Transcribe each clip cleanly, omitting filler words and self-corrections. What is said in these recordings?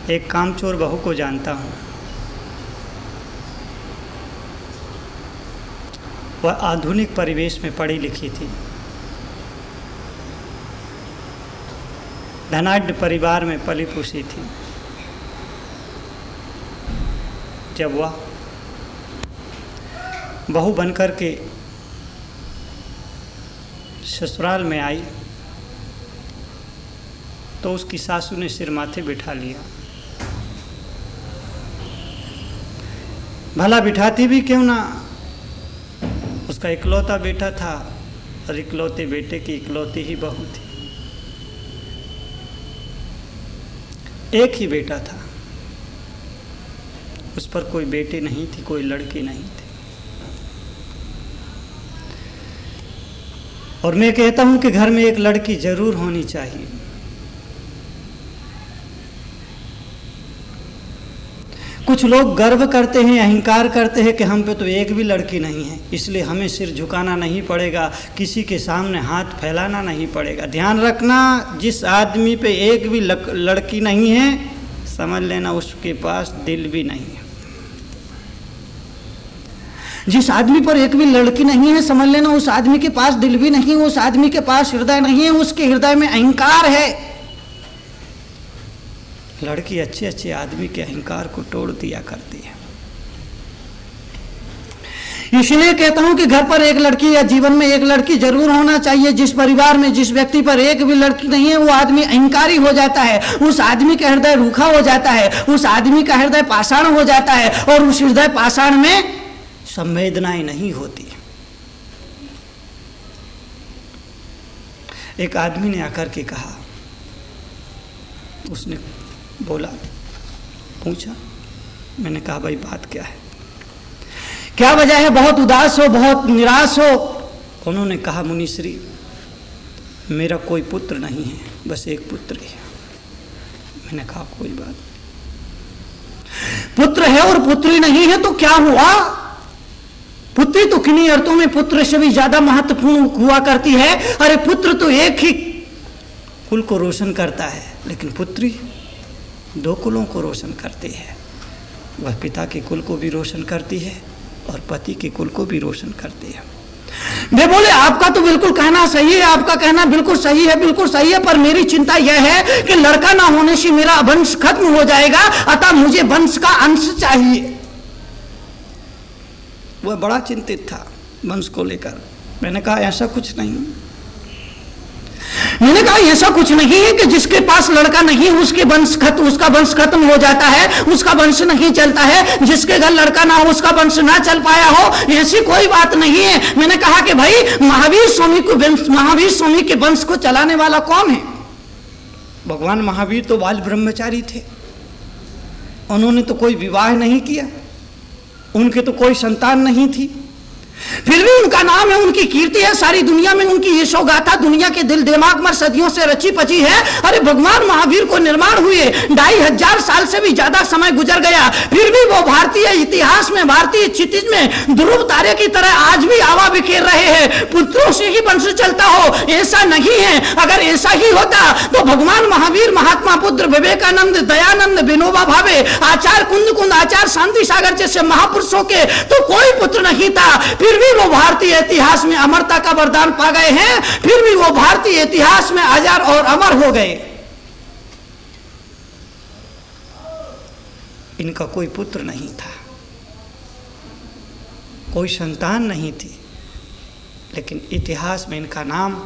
एक कामचोर बहू को जानता हूँ। वह आधुनिक परिवेश में पढ़ी लिखी थी, धनाढ्य परिवार में पली पुसी थी। जब वह बहू बनकर के ससुराल में आई तो उसकी सासू ने सिर माथे बिठा लिया। भला बिठाती भी क्यों ना, उसका इकलौता बेटा था और इकलौते बेटे की इकलौती ही बहू थी। एक ही बेटा था, उस पर कोई बेटी नहीं थी, कोई लड़की नहीं थी। और मैं कहता हूं कि घर में एक लड़की जरूर होनी चाहिए। कुछ लोग गर्व करते हैं, अहंकार करते हैं कि हम पे तो एक भी लड़की नहीं है, इसलिए हमें सिर झुकाना नहीं पड़ेगा, किसी के सामने हाथ फैलाना नहीं पड़ेगा। ध्यान रखना, जिस आदमी पे एक भी लड़की नहीं है, समझ लेना उसके पास दिल भी नहीं है। जिस आदमी पर एक भी लड़की नहीं है, समझ लेना उस आदमी के पास दिल भी नहीं है, उस आदमी के पास हृदय नहीं है, उसके हृदय में अहंकार है। लड़की अच्छे अच्छे आदमी के अहंकार को तोड़ दिया करती है। इसलिए कहता हूं कि घर पर एक लड़की या जीवन में एक लड़की जरूर होना चाहिए। जिस परिवार में जिस व्यक्ति पर एक भी लड़की नहीं है, वो आदमी अहंकारी हो जाता है, उस आदमी का हृदय रूखा हो जाता है, उस आदमी का हृदय पाषाण हो जाता है और उस हृदय पाषाण में संवेदनाएं नहीं होती। एक आदमी ने आकर के कहा, उसने बोला, पूछा, मैंने कहा भाई बात क्या है, क्या वजह है, बहुत उदास हो, बहुत निराश हो। उन्होंने कहा, मुनीश्री मेरा कोई पुत्र नहीं है, बस एक पुत्र है। मैंने कहा कोई बात, पुत्र है और पुत्री नहीं है तो क्या हुआ, पुत्री तो किन्हीं अर्थों में पुत्र से भी ज्यादा महत्वपूर्ण हुआ करती है। अरे पुत्र तो एक ही कुल को रोशन करता है, लेकिन पुत्री दो कुलों को रोशन करती है। वह पिता के कुल को भी रोशन करती है और पति के कुल को भी रोशन करती है। वे बोले, आपका तो बिल्कुल कहना सही है, आपका कहना बिल्कुल सही है, बिल्कुल सही है, पर मेरी चिंता यह है कि लड़का ना होने से मेरा वंश खत्म हो जाएगा, अतः मुझे वंश का अंश चाहिए। वह बड़ा चिंतित था वंश को लेकर। मैंने कहा ऐसा कुछ नहीं, मैंने कहा ऐसा कुछ नहीं है कि जिसके पास लड़का नहीं उसका वंश खत्म हो जाता है, उसका वंश नहीं चलता है, जिसके घर लड़का ना हो उसका वंश ना चल पाया हो, ऐसी कोई बात नहीं है। मैंने कहा कि भाई महावीर स्वामी के वंश को चलाने वाला कौन है? भगवान महावीर तो बाल ब्रह्मचारी थे, उन्होंने तो कोई विवाह नहीं किया, उनके तो कोई संतान नहीं थी, फिर भी उनका नाम है, उनकी कीर्ति है, सारी दुनिया में उनकी यशो गाथा दुनिया के दिल दिमाग में सदियों से रची पची है। अरे भगवान महावीर को निर्माण हुए 2500 साल से भी ज्यादा समय गुजर गया, फिर भी वो भारतीय इतिहास में, भारतीय क्षितिज में ध्रुव तारे की तरह आज भी आवा बिखेर रहे हैं। पुत्रों से ही वंश चलता हो ऐसा नहीं है। अगर ऐसा ही होता तो भगवान महावीर, महात्मा पुत्र विवेकानंद, दयानंद, विनोबा भावे, आचार्य कुंद, आचार्य शांति सागर जैसे महापुरुषों के तो कोई पुत्र नहीं था, फिर भी वो भारतीय इतिहास में अमरता का वरदान पा गए हैं, फिर भी वो भारतीय इतिहास में अजर और अमर हो गए। इनका कोई पुत्र नहीं था, कोई संतान नहीं थी, लेकिन इतिहास में इनका नाम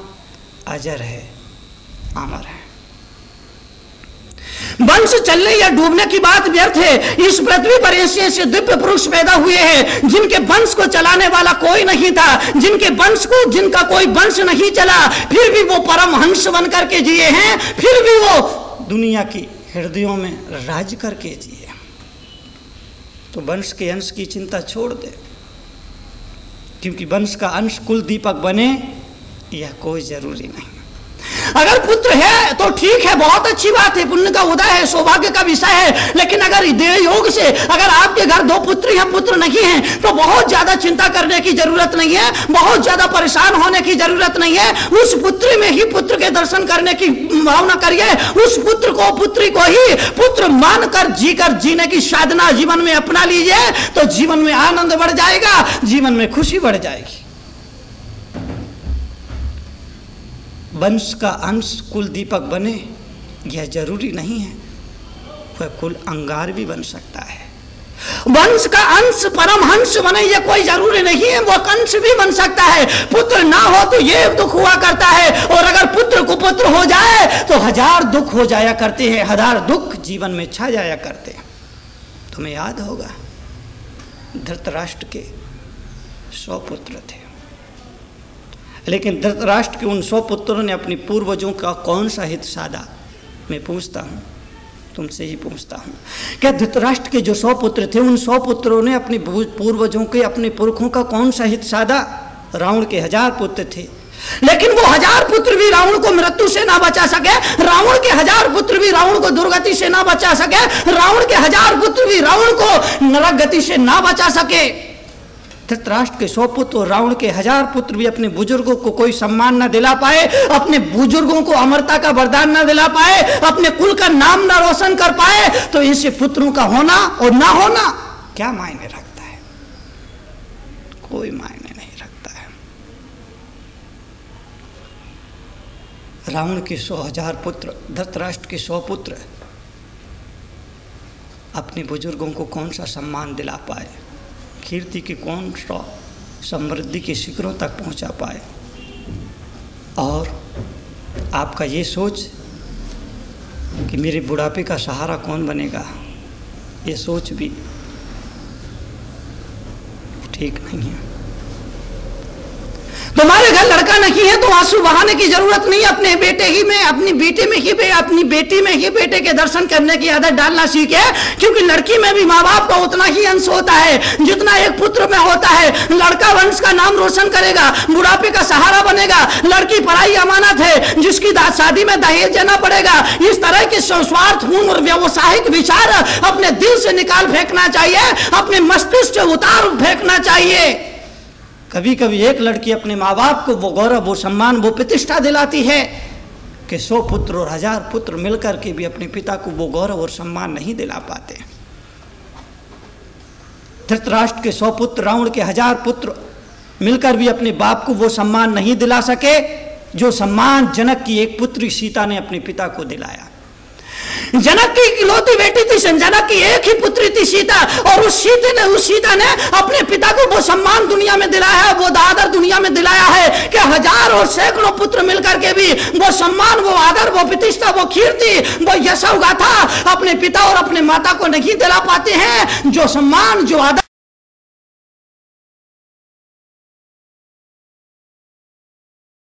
अजर है, अमर है। वंश चलने या डूबने की बात व्यर्थ है। इस पृथ्वी पर ऐसे दिव्य पुरुष पैदा हुए हैं जिनके वंश को चलाने वाला कोई नहीं था, जिनका कोई वंश नहीं चला, फिर भी वो परमहंस बन करके जिए हैं, फिर भी वो दुनिया की हृदयों में राज करके जिए। तो वंश के अंश की चिंता छोड़ दे, क्योंकि वंश का अंश कुल दीपक बने यह कोई जरूरी नहीं। अगर पुत्र है तो ठीक है, बहुत अच्छी बात है, पुण्य का उदय है, सौभाग्य का विषय है। लेकिन अगर देह योग से अगर आपके घर 2 पुत्री हैं, पुत्र नहीं है, तो बहुत ज्यादा चिंता करने की जरूरत नहीं है, बहुत ज्यादा परेशान होने की जरूरत नहीं है। उस पुत्री में ही पुत्र के दर्शन करने की भावना करिए, उस पुत्र को, पुत्री को ही पुत्र मानकर जीने की साधना जीवन में अपना लीजिए, तो जीवन में आनंद बढ़ जाएगा, जीवन में खुशी बढ़ जाएगी। वंश का अंश कुल दीपक बने यह जरूरी नहीं है, वह कुल अंगार भी बन सकता है। वंश का अंश परमहंस बने यह कोई जरूरी नहीं है, वह कंस भी बन सकता है। पुत्र ना हो तो ये दुख हुआ करता है, और अगर पुत्र कुपुत्र हो जाए तो 1000 दुख हो जाया करते हैं, 1000 दुख जीवन में छा जाया करते हैं। तुम्हें याद होगा धृतराष्ट्र के 100 पुत्र थे, लेकिन धृतराष्ट्र के उन 100 पुत्रों ने अपनी पूर्वजों का कौन सा हित साधा? मैं पूछता हूँ, तुमसे ही पूछता हूँ, क्या धृतराष्ट्र के जो 100 पुत्र थे, उन 100 पुत्रों ने अपने पूर्वजों के, अपने पुरखों का कौन सा हित साधा? रावण के 1000 पुत्र थे, लेकिन वो 1000 पुत्र भी रावण को मृत्यु से ना बचा सके, रावण के 1000 पुत्र भी रावण को दुर्गति से ना बचा सके, रावण के 1000 पुत्र भी रावण को नरक गति से ना बचा सके। धृतराष्ट्र के 100 पुत्र और रावण के 1000 पुत्र भी अपने बुजुर्गों को कोई सम्मान न दिला पाए, अपने बुजुर्गों को अमरता का वरदान न दिला पाए, अपने कुल का नाम न रोशन कर पाए, तो इनसे पुत्रों का होना और ना होना क्या मायने रखता है? कोई मायने नहीं रखता है। रावण के 100,000 पुत्र, धृतराष्ट्र के 100 पुत्र अपने बुजुर्गों को कौन सा सम्मान दिला पाए, कीर्ति के कौन सा समृद्धि के शिखरों तक पहुंचा पाए? और आपका ये सोच कि मेरे बुढ़ापे का सहारा कौन बनेगा, ये सोच भी ठीक नहीं है। तुम्हारे घर लड़का नहीं है तो आंसू बहाने की जरूरत नहीं, अपने बेटे ही में, अपनी बेटी में ही, अपनी बेटी में ही बेटे के दर्शन करने की आदत डालना सीखे, क्योंकि लड़की में भी माँ बाप का उतना ही अंश होता है जितना एक पुत्र में होता है। लड़का वंश का नाम रोशन करेगा, बुढ़ापे का सहारा बनेगा। लड़की पराई अमानत है जिसकी शादी में दहेज देना पड़ेगा। इस तरह के स्वार्थपूर्ण और व्यवसायिक विचार अपने दिल से निकाल फेंकना चाहिए, अपने मस्तिष्क से उतार फेंकना चाहिए। कभी कभी एक लड़की अपने माँ बाप को वो गौरव, वो सम्मान, वो प्रतिष्ठा दिलाती है कि 100 पुत्र और 1000 पुत्र मिलकर के भी अपने पिता को वो गौरव और सम्मान नहीं दिला पाते। धृतराष्ट्र के 100 पुत्र, रावण के 1000 पुत्र मिलकर भी अपने बाप को वो सम्मान नहीं दिला सके जो सम्मान जनक की एक पुत्री सीता ने अपने पिता को दिलाया। जनक की इकलौती बेटी थी, जनक की एक ही पुत्री थी सीता, और उस सीता ने अपने पिता को वो सम्मान दुनिया में दिलाया है, वो आदर दुनिया में दिलाया है कि 1000 और सैकड़ों पुत्र मिलकर के भी वो सम्मान, वो आदर, वो प्रतिष्ठा, वो कीर्ति, वो यशोगाथा अपने पिता और अपने माता को नहीं दिला पाते हैं। जो सम्मान, जो आदर